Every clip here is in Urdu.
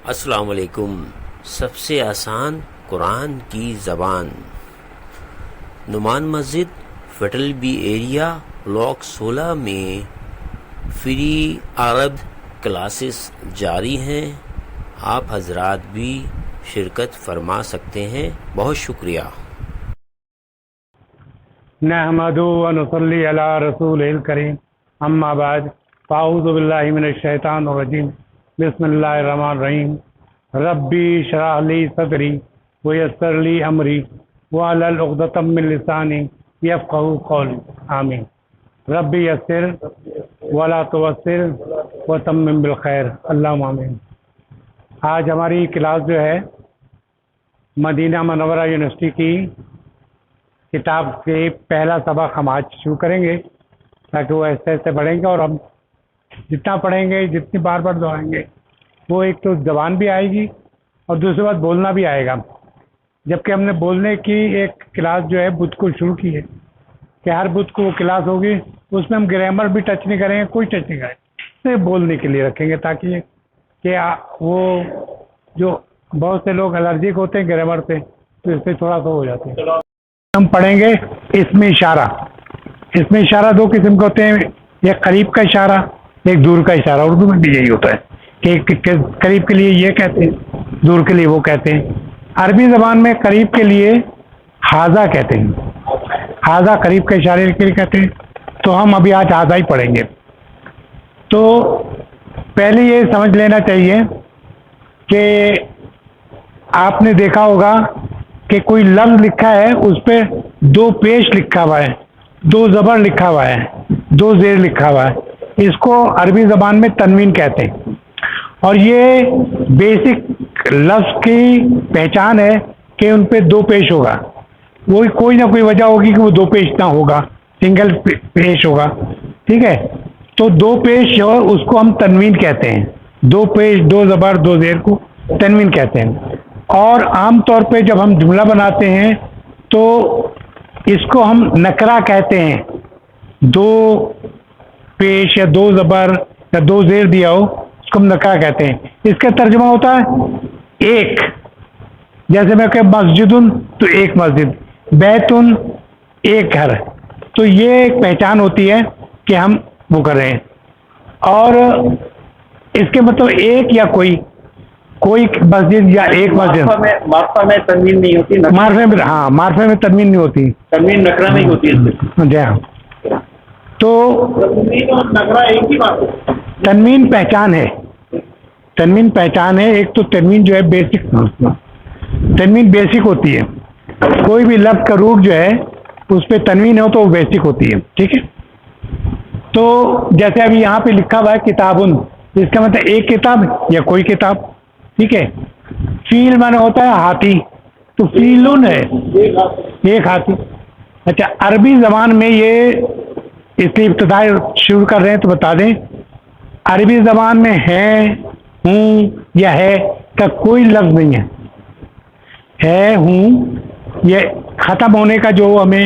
السلام علیکم۔ سب سے آسان قرآن کی زبان، نعمان مسجد فیٹل بی ایریا بلاک 16 میں فری عرب کلاسز جاری ہیں، آپ حضرات بھی شرکت فرما سکتے ہیں۔ بہت شکریہ۔ نحمد و نصلی علی رسول الکریم، اما بعد، فاعوذ باللہ من الشیطان الرجیم، بسم اللہ الرحمن الرحیم۔ ربی اشرح لی صدری ویسر لی امری واحلل عقدۃ من لسانی یفقہوا قولی، آمین۔ ربی یسر ولا تعسر وتمم بالخیر، اللہم آمین۔ آج ہماری کلاس جو ہے مدینہ منورہ یونیورسٹی کی کتاب سے پہلا سبق ہم آج شروع کریں گے، تاکہ وہ ایسے ایسے پڑھیں گے، اور ہم جتنا پڑھیں گے، جتنی بار بار دہرائیں گے، وہ ایک تو زبان بھی آئے گی اور دوسری بات بولنا بھی آئے گا۔ جبکہ ہم نے بولنے کی ایک کلاس جو ہے بدھ کو شروع کی ہے کہ ہر بدھ کو وہ کلاس ہوگی، اس میں ہم گرامر بھی ٹچ نہیں کریں گے، کوئی ٹچ نہیں کریں گے، صرف بولنے کے لیے رکھیں گے، تاکہ کہ وہ جو بہت سے لوگ الرجک ہوتے ہیں گرامر سے، تو اس سے تھوڑا سا ہو جاتے ہیں۔ ہم پڑھیں گے اسم اشارہ۔ اسم اشارہ دو قسم کے ہوتے ہیں، ایک قریب کا اشارہ، ایک دور کا اشارہ۔ اردو میں بھی یہی ہوتا ہے کہ قریب کے لیے یہ کہتے ہیں، دور کے لیے وہ کہتے ہیں۔ عربی زبان میں قریب کے لیے حاذا کہتے ہیں، حاذا قریب کے اشارے کے لیے کہتے ہیں، تو ہم ابھی آج حاذا ہی پڑھیں گے۔ تو پہلے یہ سمجھ لینا چاہیے کہ آپ نے دیکھا ہوگا کہ کوئی لفظ لکھا ہے، اس پہ دو پیش لکھا ہوا ہے، دو زبر لکھا ہوا ہے، دو زیر لکھا ہوا ہے، اس کو عربی زبان میں تنوین کہتے ہیں۔ اور یہ بیسک لفظ کی پہچان ہے کہ ان پہ دو پیش ہوگا، وہ کوئی نہ کوئی وجہ ہوگی کہ وہ دو پیش نہ ہوگا، سنگل پیش ہوگا، ٹھیک ہے۔ تو دو پیش جو ہے اس کو ہم تنوین کہتے ہیں، دو پیش، دو زبر، دو زیر کو تنوین کہتے ہیں۔ اور عام طور پہ جب ہم جملہ بناتے ہیں تو اس کو ہم نکرہ کہتے ہیں، دو پیش یا دو زبر یا دو زیر دیا ہو، اس کو ہم نکرہ کہتے ہیں۔ اس کا ترجمہ ہوتا ہے ایک، جیسے میں کہ مسجدن تو ایک مسجد، بیتن ایک گھر، تو یہ ایک پہچان ہوتی ہے کہ ہم وہ کر رہے ہیں۔ اور اس کے مطلب ایک یا کوئی مسجد یا ایک مسجد۔ معرفہ میں تنوین نہیں ہوتی، معرفے میں، ہاں معرفے میں تنوین نہیں ہوتی، تنوین نکرہ نہیں ہوتی ہے۔ جی ہاں۔ تو تنوین اور نکرہ ایک ہی بات ہے۔ تنوین پہچان ہے، تنوین پہچان ہے۔ ایک تو تنوین جو ہے بیسک، تنوین بیسک ہوتی ہے، کوئی بھی لفظ کا روٹ جو ہے اس پہ تنوین ہو تو وہ بیسک ہوتی ہے، ٹھیک ہے۔ تو جیسے ابھی یہاں پہ لکھا ہوا ہے کتابن، اس کا مطلب ایک کتاب یا کوئی کتاب، ٹھیک ہے۔ فیل مانے ہوتا ہے ہاتھی، تو فیلن ہے ایک ہاتھی۔ اچھا، عربی زبان میں یہ اس لیے ابتدا شروع کر رہے ہیں تو بتا دیں، عربی زبان میں ہے، ہوں یا ہے کا کوئی لفظ نہیں ہے۔ ہے، ہوں، یہ ختم ہونے کا جو ہمیں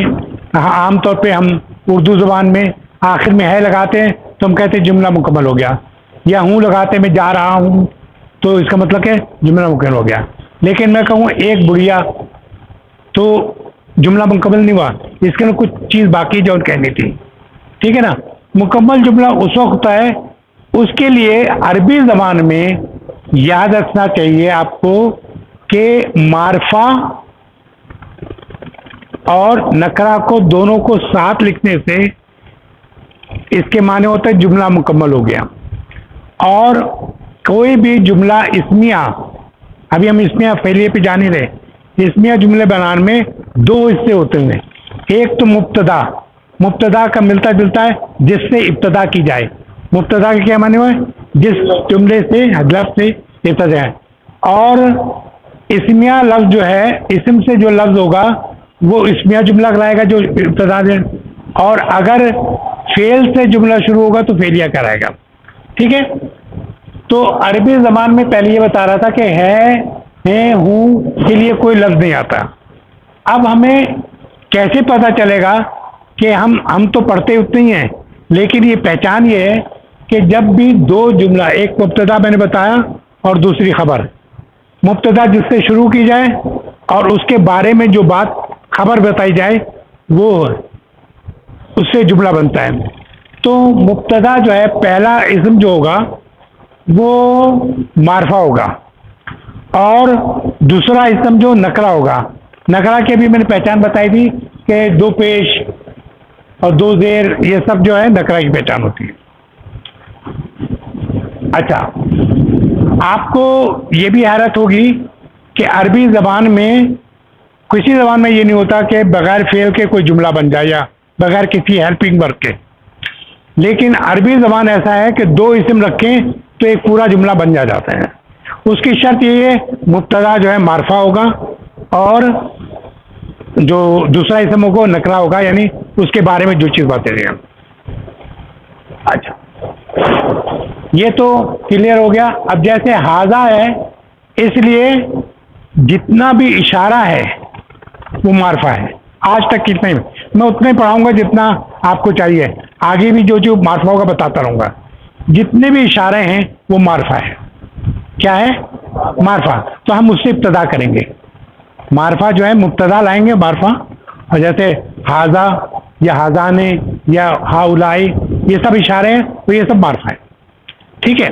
عام طور پہ ہم اردو زبان میں آخر میں ہے لگاتے ہیں تو ہم کہتے ہیں جملہ مکمل ہو گیا، یا ہوں لگاتے ہیں میں جا رہا ہوں تو اس کا مطلب کہ جملہ مکمل ہو گیا۔ لیکن میں کہوں ایک بڑھیا تو جملہ مکمل نہیں ہوا، اس کے اندر کچھ چیز باقی جو کہنی تھی، ٹھیک ہے نا۔ مکمل جملہ اس وقت ہوتا ہے، اس کے لیے عربی زبان میں یاد رکھنا چاہیے آپ کو کہ معرفہ اور نکرہ کو دونوں کو ساتھ لکھنے سے اس کے معنی ہوتا ہے جملہ مکمل ہو گیا۔ اور کوئی بھی جملہ اسمیہ، ابھی ہم اسمیہ فعلیے پہ جا نہیں رہے، اسمیہ جملے بنانے میں دو حصے ہوتے ہیں، ایک تو مبتدا، مبتدا کا ملتا جلتا ہے جس سے ابتدا کی جائے، مبتدا کے کیا معنی ہوئے، جس جملے سے لفظ سے ابتدا ہے۔ اور اسمیہ لفظ جو ہے، اسم سے جو لفظ ہوگا وہ اسمیہ جملہ کہلائے گا جو ابتدا ہے، اور اگر فعل سے جملہ شروع ہوگا تو فعلیہ کہلائے گا، ٹھیک ہے۔ تو عربی زبان میں پہلے یہ بتا رہا تھا کہ ہے، ہوں کے لیے کوئی لفظ نہیں آتا۔ اب ہمیں کیسے پتہ چلے گا کہ ہم تو پڑھتے اتنے ہی ہیں، لیکن یہ پہچان یہ ہے کہ جب بھی دو جملہ، ایک مبتدا میں نے بتایا اور دوسری خبر. مبتدا جس سے شروع کی جائے اور اس کے بارے میں جو بات خبر بتائی جائے وہ اس سے جملہ بنتا ہے. تو مبتدا جو ہے پہلا اسم جو ہوگا وہ معرفہ ہوگا اور دوسرا اسم جو نکرہ ہوگا. نکرہ کے بھی میں نے پہچان بتائی تھی کہ دو پیش اور دو زیر یہ سب جو ہے نکرہ کی پہچان ہوتی ہے. اچھا آپ کو یہ بھی حیرت ہوگی کہ عربی زبان میں کسی زبان میں یہ نہیں ہوتا کہ بغیر فعل کے کوئی جملہ بن جائے یا بغیر کسی ہیلپنگ ورک کے. لیکن عربی زبان ایسا ہے کہ دو اسم رکھیں تو ایک پورا جملہ بن جاتا ہے. اس کی شرط یہ ہے مبتدا جو ہے معرفہ ہوگا اور جو دوسرا اسم ہوگا نکرہ ہوگا, یعنی اس کے بارے میں جو چیز باتیں ہیں. اچھا یہ تو کلیئر ہو گیا. اب جیسے ہاذا ہے اس لیے جتنا بھی اشارہ ہے وہ معرفہ ہے. آج تک کتنا ہی میں اتنا ہی پڑھاؤں گا جتنا آپ کو چاہیے. آگے بھی جو معرفہ ہوگا بتاتا رہوں گا. جتنے بھی اشارے ہیں وہ معرفہ ہے. کیا ہے؟ معرفہ. تو ہم اس سے ابتدا کریں گے. معرفہ جو ہے مبتدا لائیں گے معرفہ, اور جیسے ہاذا یا ہاذانے یا ہاؤلائی یہ سب اشارے ہیں تو یہ سب معرفہ ہے. ٹھیک ہے,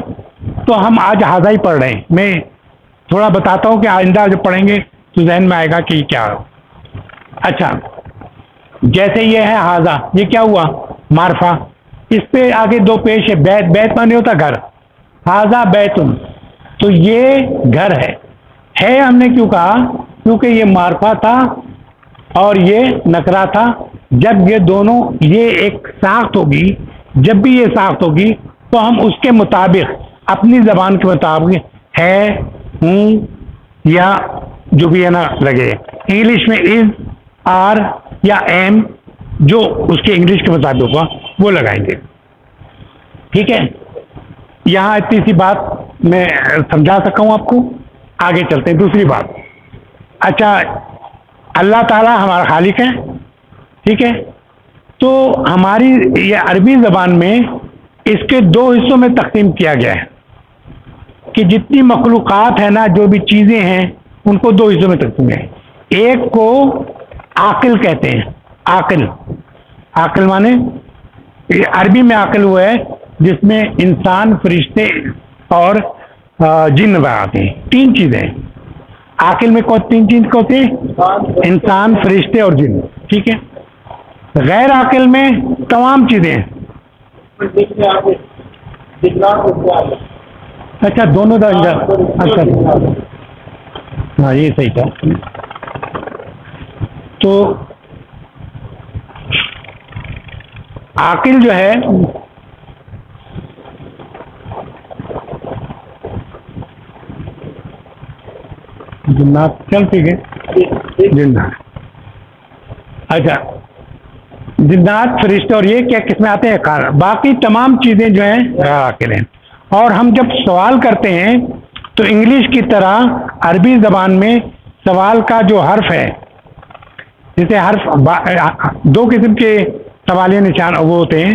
تو ہم آج ہاذا ہی پڑھ رہے ہیں. میں تھوڑا بتاتا ہوں کہ آئندہ جب پڑھیں گے تو ذہن میں آئے گا کہ یہ کیا ہو. اچھا جیسے یہ ہے ہاذا, یہ کیا ہوا؟ معرفہ. اس پہ آگے دو پیش ہے. بیت, بیت مانے ہوتا گھر. ہاذا بیتن, تو یہ گھر ہے. ہم نے کیوں کہا؟ کیونکہ یہ معرفہ تھا اور یہ نکرہ تھا. جب یہ دونوں یہ ایک ساخت ہوگی, جب بھی یہ ساخت ہوگی تو ہم اس کے مطابق اپنی زبان کے مطابق ہے, ہوں یا جو بھی ہے نا لگے. انگلش میں از, آر یا ایم جو اس کے انگلش کے مطابق ہوگا وہ لگائیں گے. ٹھیک ہے, یہاں اتنی سی بات میں سمجھا سکا ہوں آپ کو. آگے چلتے ہیں دوسری بات. اچھا اللہ تعالیٰ ہمارا خالق ہے. ٹھیک ہے, تو ہماری یہ عربی زبان میں اس کے دو حصوں میں تقسیم کیا گیا ہے کہ جتنی مخلوقات ہیں نا, جو بھی چیزیں ہیں ان کو دو حصوں میں تقسیم ہے. ایک کو عاقل کہتے ہیں. عاقل, عاقل مانے عربی میں عاقل وہ ہے جس میں انسان, فرشتے اور جن آتے ہیں. تین چیزیں ہیں عاقل میں. کون تین چیز ہوتے ہیں؟ انسان, فرشتے اور جن. ٹھیک ہے, غیر عاقل میں تمام چیزیں ہیں. اچھا دونوں درجہ. اچھا ہاں یہ صحیح تھا. تو عاقل جو ہے جنات چلتی گئے جنات. اچھا جنات, فرشتے اور یہ کیا کس میں آتے ہیں؟ باقی تمام چیزیں جو ہیں غیر عاقل ہیں. اور ہم جب سوال کرتے ہیں تو انگلش کی طرح عربی زبان میں سوال کا جو حرف ہے, جیسے حرف دو قسم کے سوالیہ نشان وہ ہوتے ہیں,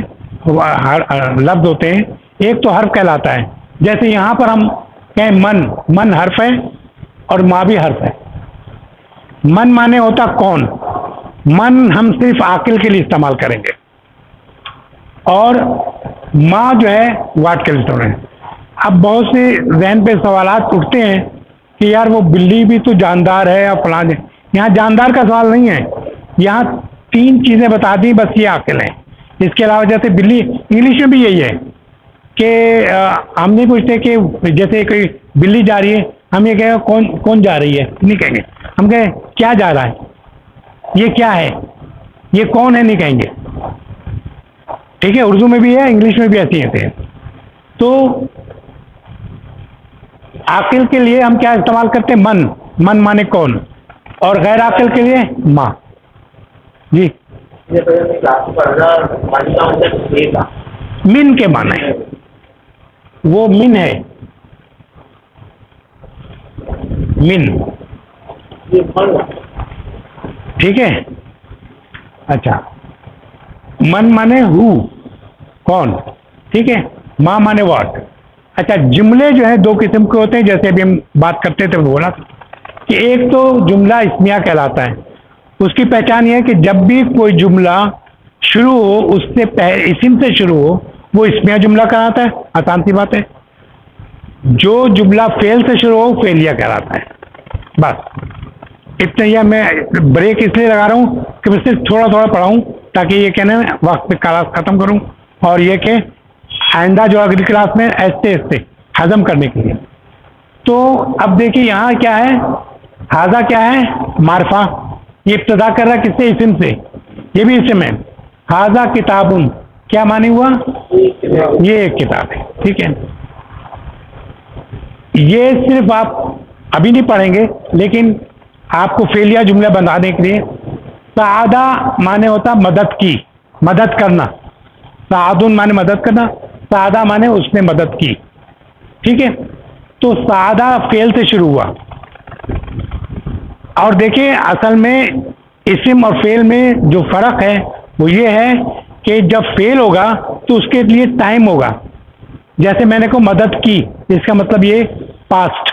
لفظ ہوتے ہیں. ایک تو حرف کہلاتا ہے, جیسے یہاں پر ہم کہیں من, من حرف ہے اور ماں بھی حرف ہے. من مانے ہوتا کون. من ہم صرف عاقل کے لیے استعمال کریں گے, اور ماں جو ہے واٹ کے لیے استعمال ہے. اب بہت سے ذہن پہ سوالات اٹھتے ہیں کہ یار وہ بلی بھی تو جاندار ہے اور فلاں. یہاں جاندار کا سوال نہیں ہے, یہاں تین چیزیں بتا دی بس یہ عاقل ہیں. اس کے علاوہ جیسے بلی, انگلش میں بھی یہی ہے کہ ہم نہیں پوچھتے کہ جیسے کوئی بلی جا رہی ہے, ہم یہ کہیں گے کون کون جا رہی ہے, نہیں کہیں گے. ہم کہیں کیا جا رہا ہے, یہ کیا ہے, یہ کون ہے, نہیں کہیں گے. ٹھیک ہے, اردو میں بھی ہے, انگلش میں بھی ایسی ہیں. تو عاقل کے لیے ہم کیا استعمال کرتے ہیں؟ من. من مانے کون, اور غیر عاقل کے لیے ماں. جی من کے معنی ہے, وہ من ہے, من. ٹھیک ہے. اچھا من مانے ہو, کون. ٹھیک ہے, ماں مانے واٹ. اچھا جملے جو ہیں دو قسم کے ہوتے ہیں، جیسے ابھی ہم بات کرتے تھے بولا کہ ایک تو جملہ اسمیہ کہلاتا ہے. اس کی پہچان یہ ہے کہ جب بھی کوئی جملہ شروع ہو اس سے اسم سے شروع ہو وہ اسمیہ جملہ کہلاتا ہے. آسان سی بات ہے. جو جملہ فعل سے شروع ہو فعلیہ کہلاتا ہے. بس اتنا ہی. میں بریک اس لیے لگا رہا ہوں کہ میں صرف تھوڑا تھوڑا پڑھاؤں تاکہ یہ کہنے میں وقت پہ کلاس ختم کروں، اور یہ کہ آئندہ جو اگلی کلاس میں ایسے ایسے ہضم کرنے کے لیے. تو اب دیکھیے یہاں کیا ہے، ہاذا کیا ہے، معرفہ. یہ ابتدا کر رہا ہے کس سے، اسم سے. یہ بھی اسم ہے. ہاذا کتابن کیا معنی ہوا، یہ ایک کتاب ہے. ٹھیک ہے. یہ صرف آپ ابھی نہیں پڑھیں گے لیکن آپ کو فعلیہ جملہ بنانے کے لیے سعادہ معنی ہوتا مدد کی، مدد کرنا. سعادن معنی مدد کرنا، سعادہ معنی اس نے مدد کی. ٹھیک ہے. تو سعادہ فعل سے شروع ہوا. اور دیکھیں اصل میں اسم اور فعل میں جو فرق ہے وہ یہ ہے کہ جب فعل ہوگا تو اس کے لیے ٹائم ہوگا. جیسے میں نے کو مدد کی، اس کا مطلب یہ پاسٹ،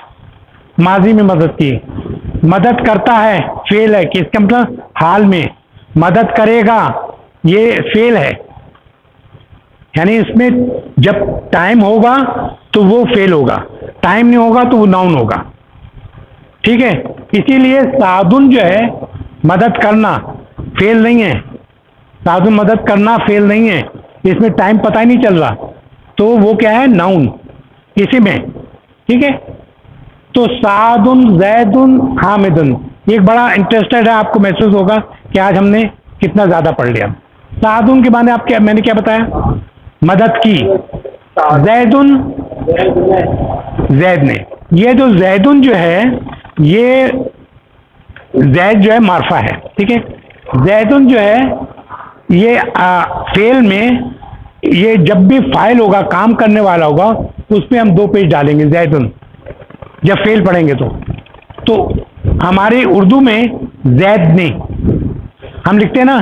ماضی میں مدد کی. مدد کرتا ہے فعل ہے کہ اس کا مطلب حال میں. مدد کرے گا یہ فعل ہے. یعنی اس میں جب ٹائم ہوگا تو وہ فعل ہوگا، ٹائم نہیں ہوگا تو وہ ناؤن ہوگا. ٹھیک ہے. اسی لیے سعدن جو ہے مدد کرنا فعل نہیں ہے. سعدن مدد کرنا فعل نہیں ہے، اس میں ٹائم پتہ ہی نہیں چل رہا تو وہ کیا ہے، ناؤن اسی میں. ٹھیک ہے. تو سعدن زیدن حامدن یہ ایک بڑا انٹرسٹڈ ہے. آپ کو محسوس ہوگا کہ آج ہم نے کتنا زیادہ پڑھ لیا. سعدن کے معنی آپ کیا، میں نے کیا بتایا، مدد کی. زیدن زید نے. یہ جو زیدن جو ہے یہ زید جو ہے معرفہ ہے. ٹھیک ہے. زیدن جو ہے یہ فعل میں یہ جب بھی فاعل ہوگا، کام کرنے والا ہوگا، اس پہ ہم دو پیج ڈالیں گے زیدن جب فعل پڑھیں گے. تو ہماری اردو میں زید نے ہم لکھتے ہیں نا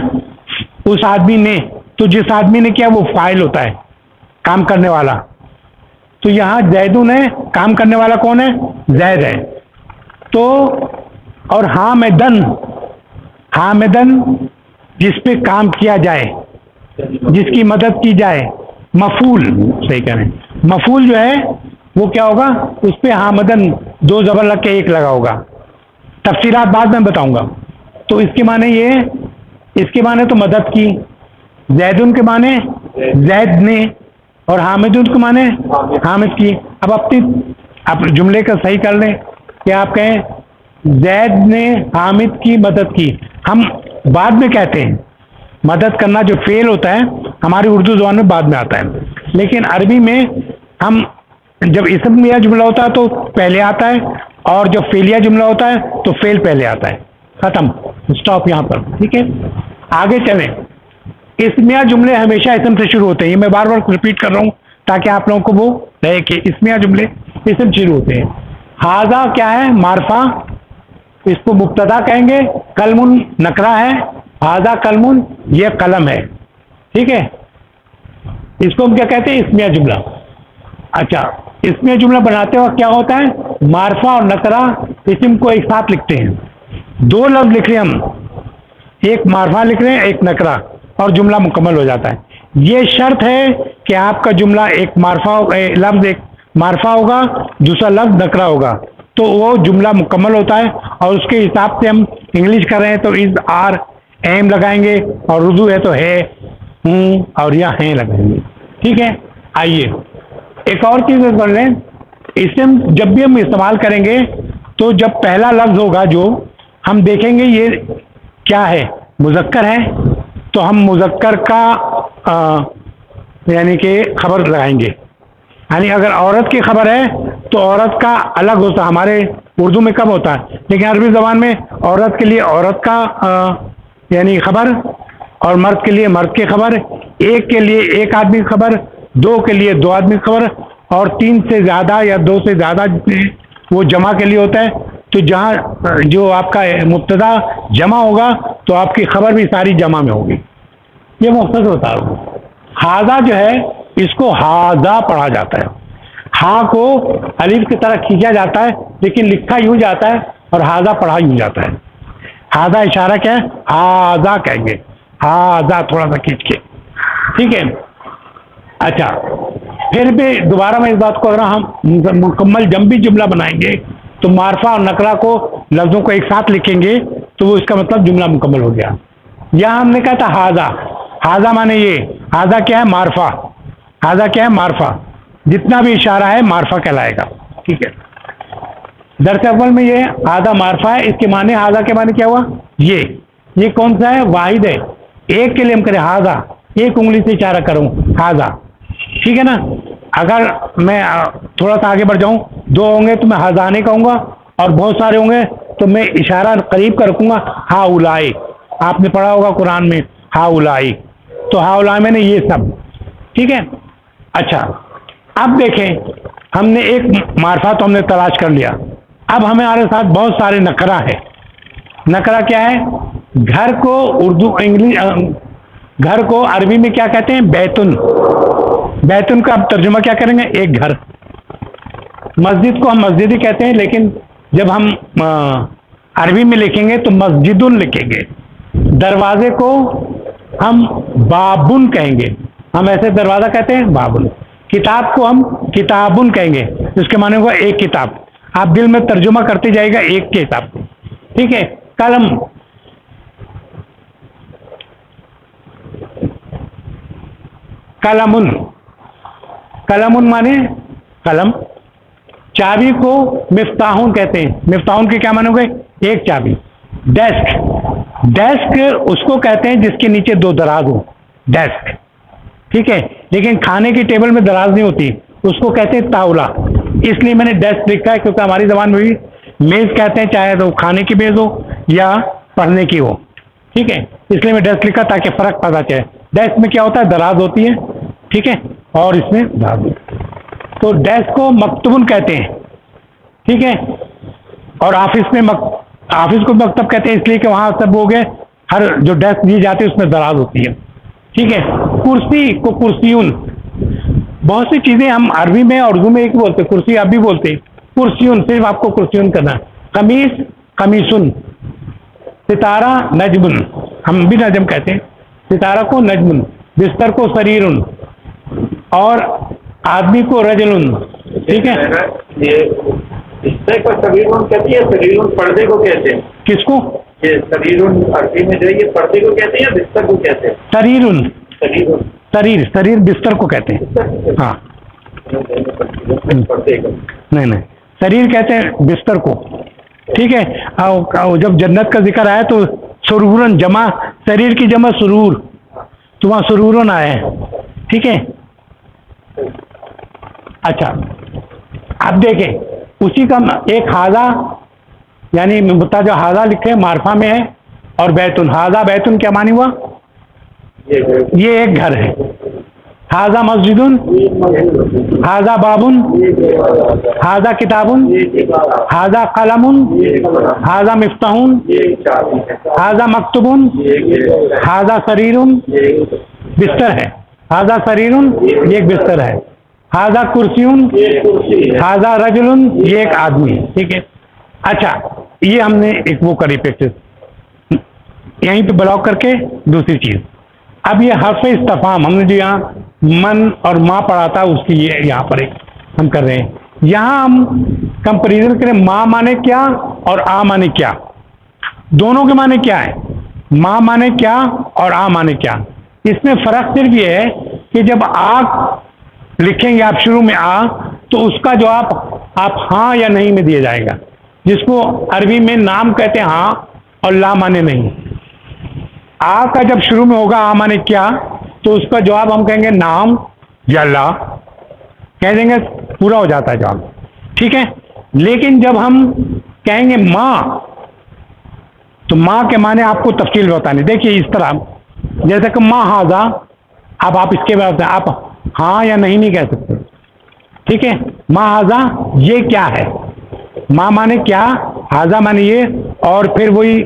اس آدمی نے، تو جس آدمی نے کیا وہ فاعل ہوتا ہے، کام کرنے والا. تو یہاں زیدن ہے، کام کرنے والا کون ہے، زید ہے. تو اور حامدن، حامدن جس پہ کام کیا جائے، جس کی مدد کی جائے. مفعول صحیح کہہ رہے ہیں. مفعول جو ہے وہ کیا ہوگا، اس پہ حامدن دو زبر لگ کے ایک لگا ہوگا. تفصیلات بعد میں بتاؤں گا. تو اس کے معنی یہ، اس کے معنی تو مدد کی. زیدن کے معنی زید نے، اور حامدن کے معنی حامد کی. اب آپ جملے کا صحیح کر لیں کہ آپ کہیں زید نے حامد کی مدد کی. ہم بعد میں کہتے ہیں مدد کرنا جو فعل ہوتا ہے ہماری اردو زبان میں بعد میں آتا ہے، لیکن عربی میں ہم جب اسمیہ جملہ ہوتا ہے تو پہلے آتا ہے، اور جب فعلیہ جملہ ہوتا ہے تو فعل پہلے آتا ہے. ختم، اسٹاپ یہاں پر. ٹھیک ہے. آگے چلیں. اسمیہ جملے ہمیشہ اسم سے شروع ہوتے ہیں. یہ میں بار بار ریپیٹ کر رہا ہوں تاکہ آپ لوگوں کو وہ رہے کہ اسمیہ جملے اسم شروع ہوتے ہیں. ہاذا کیا ہے، معرفہ، اس کو مبتدا کہیں گے. قلم نکرہ ہے، ہاذا قلم یہ قلم ہے. ٹھیک ہے. اس کو ہم کیا کہتے ہیں، اسمیہ جملہ. اچھا، اسمیہ جملہ بناتے وقت کیا ہوتا ہے، معرفہ اور نکرہ اسم کو ایک ساتھ لکھتے ہیں. دو لفظ لکھ رہے ہیں ہم، ایک معرفہ لکھ رہے ہیں ایک نکرہ، اور جملہ مکمل ہو جاتا ہے. یہ شرط ہے کہ آپ کا جملہ ایک معرفہ لفظ ایک معرفہ ہوگا، دوسرا لفظ نکرہ ہوگا، تو وہ جملہ مکمل ہوتا ہے. اور اس کے حساب سے ہم انگلش کر رہے ہیں تو از آر ایم لگائیں گے، اور اردو ہے تو ہے ہوں اور یا ہیں لگائیں گے. ٹھیک ہے. آئیے ایک اور چیز کر لیں. اسم جب بھی ہم استعمال کریں گے تو جب پہلا لفظ ہوگا جو ہم دیکھیں گے یہ کیا ہے، مذکر ہے تو ہم مذکر کا یعنی کہ خبر لگائیں گے. یعنی اگر عورت کی خبر ہے تو عورت کا الگ ہوتا، ہمارے اردو میں کم ہوتا ہے، لیکن عربی زبان میں عورت کے لیے عورت کا یعنی خبر، اور مرد کے لیے مرد کی خبر، ایک کے لیے ایک آدمی کی خبر، دو کے لیے دو آدمی کی خبر، اور تین سے زیادہ یا دو سے زیادہ وہ جمع کے لیے ہوتا ہے. تو جہاں جو آپ کا مبتدا جمع ہوگا تو آپ کی خبر بھی ساری جمع میں ہوگی. یہ مختصر ہوتا ہے. ہاذا جو ہے اس کو ہاذا پڑھا جاتا ہے. ہا کو الف کی طرح کھینچا جاتا ہے لیکن لکھا یوں جاتا ہے اور ہاذا پڑھا یوں جاتا ہے. ہاذا اشارہ کیا ہے؟ ہاذا کہیں گے، ہاذا تھوڑا سا کھینچ کے. ٹھیک ہے. اچھا پھر بھی دوبارہ میں اس بات کو اگر ہم مکمل جنبی جملہ بنائیں گے تو معرفہ اور نکرہ کو لفظوں کو ایک ساتھ لکھیں گے تو وہ اس کا مطلب جملہ مکمل ہو گیا. یہاں ہم نے کہا تھا ہاذا، ہاذا مانے یہ، ہاذا کیا ہے؟ معرفہ. ہاذا کیا ہے؟ معرفہ. جتنا بھی اشارہ ہے معرفہ کہلائے گا. ٹھیک ہے. درس اول میں یہ ہاذا معرفہ ہے. اس کے معنی ہاذا کے معنی کیا ہوا؟ یہ کون سا ہے؟ واحد ہے. ایک کے لیے ہم کریں ہاذا، ایک انگلی سے اشارہ کروں ہاذا. ٹھیک ہے نا. اگر میں تھوڑا سا آگے بڑھ جاؤں، دو ہوں گے تو میں ہاذانے کہوں گا اور بہت سارے ہوں گے تو میں اشارہ قریب کا رکھوں گا ہا اولائے. آپ نے پڑھا ہوگا قرآن میں ہا اولائے، تو ہا اولائے میں نے یہ سب. ٹھیک ہے. اچھا اب دیکھیں ہم نے ایک معرفہ تو ہم نے تلاش کر لیا. اب ہمارے ساتھ بہت سارے نکرہ ہے. نکرہ کیا ہے؟ گھر کو گھر کو عربی میں کیا کہتے ہیں؟ بیتن. بیتن کا اب ترجمہ کیا کریں گے؟ ایک گھر. مسجد کو ہم مسجد ہی کہتے ہیں لیکن جب ہم عربی میں لکھیں گے تو مسجدن لکھیں گے. دروازے کو ہم بابن کہیں گے. ہم ایسے دروازہ کہتے ہیں بابن. کتاب کو ہم کتابن کہیں گے. اس کے معنی ہوا ایک کتاب. آپ دل میں ترجمہ کرتے جائے گا ایک کتاب. ٹھیک ہے. قلم، قلمن، قلمن مانے قلم. چابی کو مفتاحون کہتے ہیں. مفتاحون کے کیا معنی ہو گئے؟ ایک چابی. ڈیسک، ڈیسک اس کو کہتے ہیں جس کے نیچے دو دراز ہو. ڈیسک. ٹھیک ہے. لیکن کھانے کی ٹیبل میں دراز نہیں ہوتی، اس کو کہتے ہیں طاولہ. اس لیے میں نے ڈیسک لکھا ہے کیونکہ ہماری زبان میں بھی میز کہتے ہیں چاہے تو کھانے کی میز ہو یا پڑھنے کی ہو. ٹھیک ہے. اس لیے میں ڈیسک لکھا تاکہ فرق پتہ چلے. ڈیسک میں کیا ہوتا ہے؟ دراز ہوتی ہے. ٹھیک ہے. اور اس میں دراز ہوتی ہے. تو ڈیسک کو مکتبن کہتے ہیں. ٹھیک ہے. اور آفس میں آفس کو مکتب کہتے ہیں اس لیے کہ وہاں سب ہو گئے ہر جو ڈیسک دی جاتی ہے اس میں دراز ہوتی ہے. ٹھیک ہے. کرسی کو کرسیون. بہت سی چیزیں ہم عربی میں اور اردو میں ایک بولتے، کرسی آپ بھی بولتے. کرسیون صرف آپ کو کرسیون کرنا. قمیص قمیصن. ستارہ نجمن، ہم بھی نجم کہتے ہیں. ستارہ کو نجمن. بستر کو سریرن اور آدمی کو رجلن. ٹھیک ہے. یہ بستر کو سریرن کہتی ہے، سریرن پردے کو کہتے ہیں. کس کو؟ یہ سریرن عربی میں جو ہے یہ پردے کو کہتے ہیں یا بستر کو کہتے ہیں؟ سریرن. سریرن، سریر، سریر بستر کو کہتے ہیں. ہاں پردے کو نہیں، سریر کہتے ہیں بستر کو. ٹھیک ہے. جب جنت کا ذکر آیا تو سرورن جمع، سریر کی جمع سرور، تو وہاں سرورن آئے ہیں. ٹھیک ہے. اچھا اب دیکھیں اسی کا ایک ہاذا یعنی بتا جو ہاذا لکھے معرفہ میں ہے اور بیتن. ہاذا بیتن کیا معنی ہوا؟ یہ ایک گھر ہے. ہاذا مسجدن، ہاذا بابن، ہاذا کتابن، ہاذا قلمن، ہاذا مفتاحن، ہاذا مکتبن، ہاذا سریرن بستر ہے. ہاذا سریرن یہ ایک بستر ہے. ہاذا کرسیون، ہاذا رجلن یہ ایک آدمی ہے. ٹھیک ہے. اچھا یہ ہم نے ایک وہ کری پریکٹس یہیں پہ بلاک کر کے. دوسری چیز اب یہ حرف استفہام ہم نے جو یہاں من اور ماں پڑھا تھا اس کی یہ یہاں پر ایک ہم کر رہے ہیں. یہاں ہم کمپیریزن کریں ماں مانے کیا اور آ مانے کیا. دونوں کے معنی کیا ہے؟ ماں مانے کیا اور آ مانے کیا. اس میں فرق صرف یہ ہے کہ جب آپ لکھیں گے آپ شروع میں آ تو اس کا جواب آپ ہاں یا نہیں میں دیا جائے گا، جس کو عربی میں نام کہتے ہیں ہاں اور لا مانے نہیں. آ کا جب شروع میں ہوگا آ مانے کیا تو اس کا جواب ہم کہیں گے نام یا لا کہہ دیں گے، پورا ہو جاتا ہے جواب. ٹھیک ہے. لیکن جب ہم کہیں گے ماں تو ماں کے معنی آپ کو تفصیل بتانی. دیکھیے اس طرح جیسے کہ ماں ہاذا، اب آپ اس کے بعد آپ ہاں یا نہیں کہہ سکتے. ٹھیک ہے. ماں ہاذا یہ کیا ہے. ماں مانے کیا، ہاذا مانے یہ، اور پھر وہی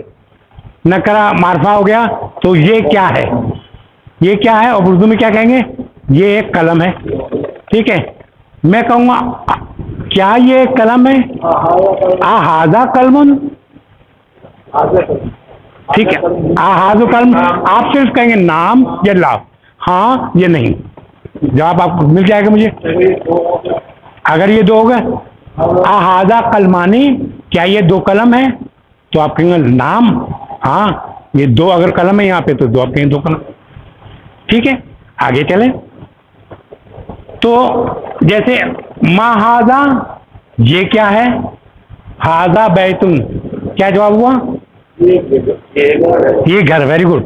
نکرہ معرفہ ہو گیا تو یہ کیا ہے. یہ کیا ہے اور اردو میں کیا کہیں گے؟ یہ ایک قلم ہے. ٹھیک ہے. میں کہوں گا کیا یہ قلم ہے؟ احاذہ قلم، ٹھیک ہے، احاذہ قلم آپ صرف کہیں گے نام یا لا، ہاں یا نہیں، جواب آپ کو مل جائے گا مجھے۔ اگر یہ دو ہوگا احاذہ قلمانی، کیا یہ دو قلم ہے؟ تو آپ کہیں گے نام، ہاں یہ دو اگر قلم ہے یہاں پہ تو دو، آپ کہیں دو قلم، ٹھیک ہے۔ آگے چلیں تو جیسے ما ھذا، یہ کیا ہے؟ ھذا بیتن، کیا جواب ہوا؟ یہ گھر، ویری گڈ۔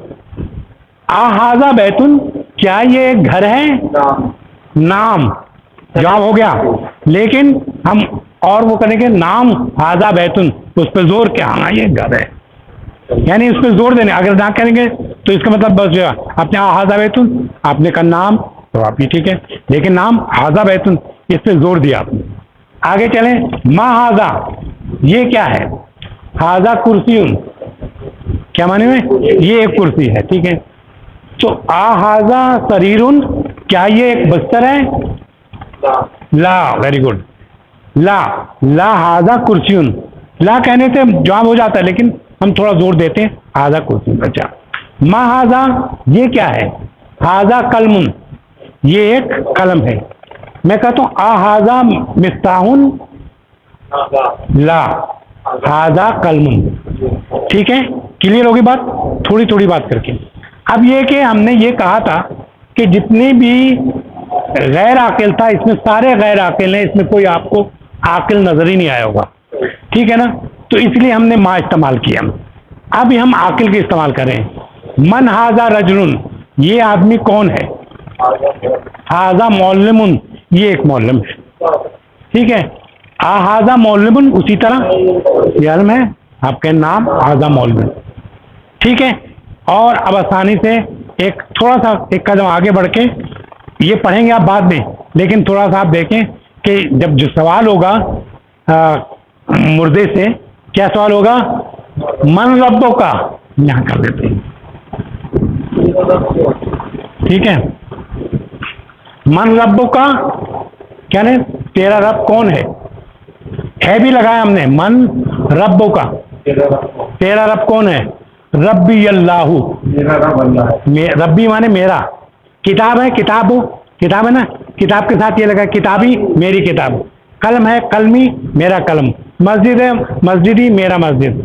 اھذا بیتن، کیا یہ گھر ہے؟ نام، جواب ہو گیا، لیکن ہم اور وہ کریں گے نام ھذا بیتن، اس پہ زور کیا آنا یہ گھر ہے، یعنی اس پہ زور دینے، اگر نہ کریں گے تو اس کا مطلب بس جو آپ نے ھذا بیتن، آپ نے کہا نام تو آپ یہ ٹھیک ہے، لیکن نام ھذا بیتن اس پہ زور دیا آپ نے۔ آگے چلیں، ما ھذا، یہ کیا ہے؟ ھذا کرسی، کیا معنی میں؟ یہ ایک کرسی ہے، ٹھیک ہے۔ تو ھذا سریر، کیا یہ ایک بستر ہے؟ لا، ویری گڈ، لا لا ھذا کرسی، لا کہنے سے جواب ہو جاتا ہے لیکن ہم تھوڑا زور دیتے ہیں ھذا کرسی۔ اچھا، ما ھذا، یہ کیا ہے؟ ھذا قلم، یہ ایک قلم ہے۔ میں کہتا ہوں اھذا مفتاح، لا ھذا قلم، ٹھیک ہے، کلیئر ہوگی بات؟ تھوڑی تھوڑی بات کر کے۔ اب یہ کہ ہم نے یہ کہا تھا کہ جتنے بھی غیر عاقل تھا اس میں سارے غیر عاقل ہیں، اس میں کوئی آپ کو عاقل نظر ہی نہیں آیا ہوگا، ٹھیک ہے نا، تو اس لیے ہم نے ما استعمال کیا۔ اب ہم عاقل کے استعمال کریں، من ھذا رجل، یہ آدمی کون ہے؟ ھذا معلم، یہ ایک معلم ہے، ٹھیک ہے۔ ھذا معلم، اسی طرح یہ علم ہے، آپ کے نام ھذا معلم، ٹھیک ہے۔ اور اب آسانی سے ایک تھوڑا سا ایک قدم آگے بڑھ کے یہ پڑھیں گے آپ بعد میں، لیکن تھوڑا سا آپ دیکھیں کہ جب جو سوال ہوگا مردے سے، کیا سوال ہوگا؟ من ربو کا، یہاں کر دیتے ہیں، ٹھیک ہے، من ربو کا، کیا نہیں، تیرا رب کون ہے بھی لگایا ہم نے، من ربو کا، تیرا رب کون ہے؟ ربی اللہ، ربی مانے میرا، کتاب ہے، کتاب ہے نا، کتاب کے ساتھ یہ لگا کتابی، میری کتاب، قلم ہے، قلمی، میرا قلم، مسجد ہے، مسجدی، میرا مسجد،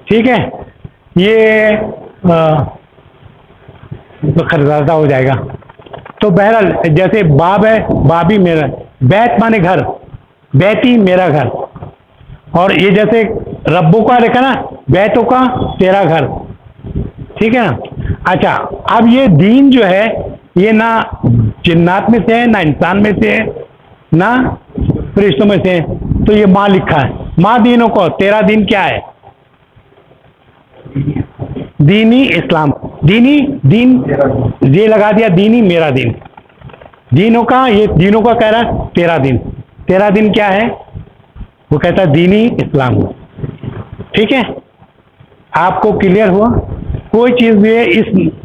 ٹھیک ہے۔ یہ خرزادہ ہو جائے گا، تو بہرحال جیسے باب ہے، بابی میرا، بیت مانے گھر، بیتی میرا گھر، اور یہ جیسے ربو کا لکھا نا، بیتوں کا تیرا گھر، ٹھیک ہے نا۔ اچھا، اب یہ دین جو ہے یہ نہ جنات میں سے ہے، نہ انسان میں سے ہے، نہ فرشتوں میں سے ہے، تو یہ ماں لکھا ہے، ماں دینوں کو، تیرا دین کیا ہے؟ دینی اسلام، دینی دین، یہ لگا دیا دینی، میرا دین، دینوں کا، یہ دینوں کا کہہ رہا ہے تیرا دین، تیرا دین کیا ہے؟ وہ کہتا ہے دینی اسلام، ٹھیک ہے۔ آپ کو کلیئر ہوا؟ کوئی چیز بھی ہے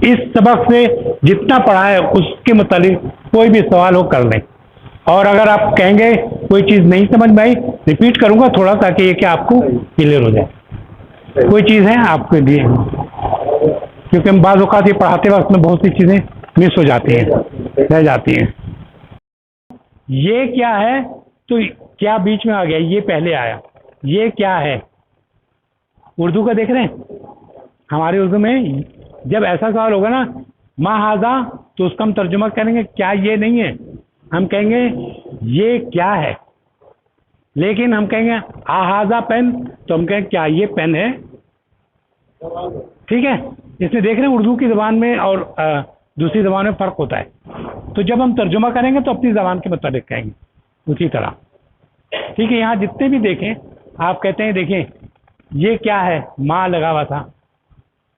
اس سبق سے جتنا پڑھا ہے اس کے متعلق کوئی بھی سوال ہو کر لیں، اور اگر آپ کہیں گے کوئی چیز نہیں سمجھ میں آئی، ریپیٹ کروں گا تھوڑا تاکہ یہ کہ آپ کو کلیئر ہو جائے۔ کوئی چیز ہے آپ کے لیے، کیونکہ ہم بعض اوقات یہ پڑھاتے وقت میں بہت سی چیزیں مس ہو جاتی ہیں، رہ جاتی ہیں۔ یہ کیا ہے؟ تو کیا بیچ میں آ گیا؟ یہ پہلے آیا، یہ کیا ہے؟ اردو کا دیکھ رہے ہیں، ہماری اردو میں جب ایسا سوال ہوگا نا ما ھذا، تو اس کا ہم ترجمہ کریں گے کیا یہ نہیں ہے، ہم کہیں گے یہ کیا ہے، لیکن ہم کہیں گے ھذا پین، تو ہم کہیں کیا یہ پین ہے، ٹھیک ہے۔ اس میں دیکھ رہے ہیں اردو کی زبان میں اور دوسری زبان میں فرق ہوتا ہے، تو جب ہم ترجمہ کریں گے تو اپنی زبان کے مطابق کہیں گے اسی طرح، ٹھیک ہے۔ یہاں جتنے بھی دیکھیں آپ کہتے ہیں دیکھیں یہ کیا ہے، ماں لگا ہوا تھا،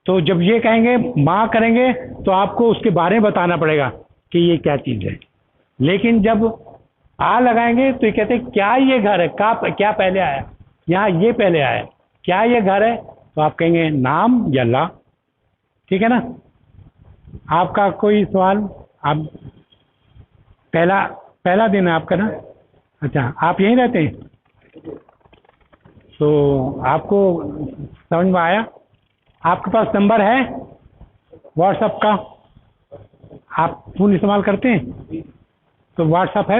تو جب یہ کہیں گے ماں کریں گے تو آپ کو اس کے بارے میں بتانا پڑے گا کہ یہ کیا چیز ہے، لیکن جب آ لگائیں گے تو یہ کہتے ہیں کیا یہ گھر ہے، کیا پہلے آیا، یہاں یہ پہلے آیا، کیا یہ گھر ہے، تو آپ کہیں گے نام یا لا، ٹھیک ہے نا۔ آپ کا کوئی سوال؟ آپ پہلا پہلا دن ہے آپ کا نا؟ اچھا، آپ یہیں رہتے ہیں؟ تو آپ کو سمجھ میں آیا؟ آپ کے پاس نمبر ہے واٹس ایپ کا؟ آپ فون استعمال کرتے ہیں تو واٹس ایپ ہے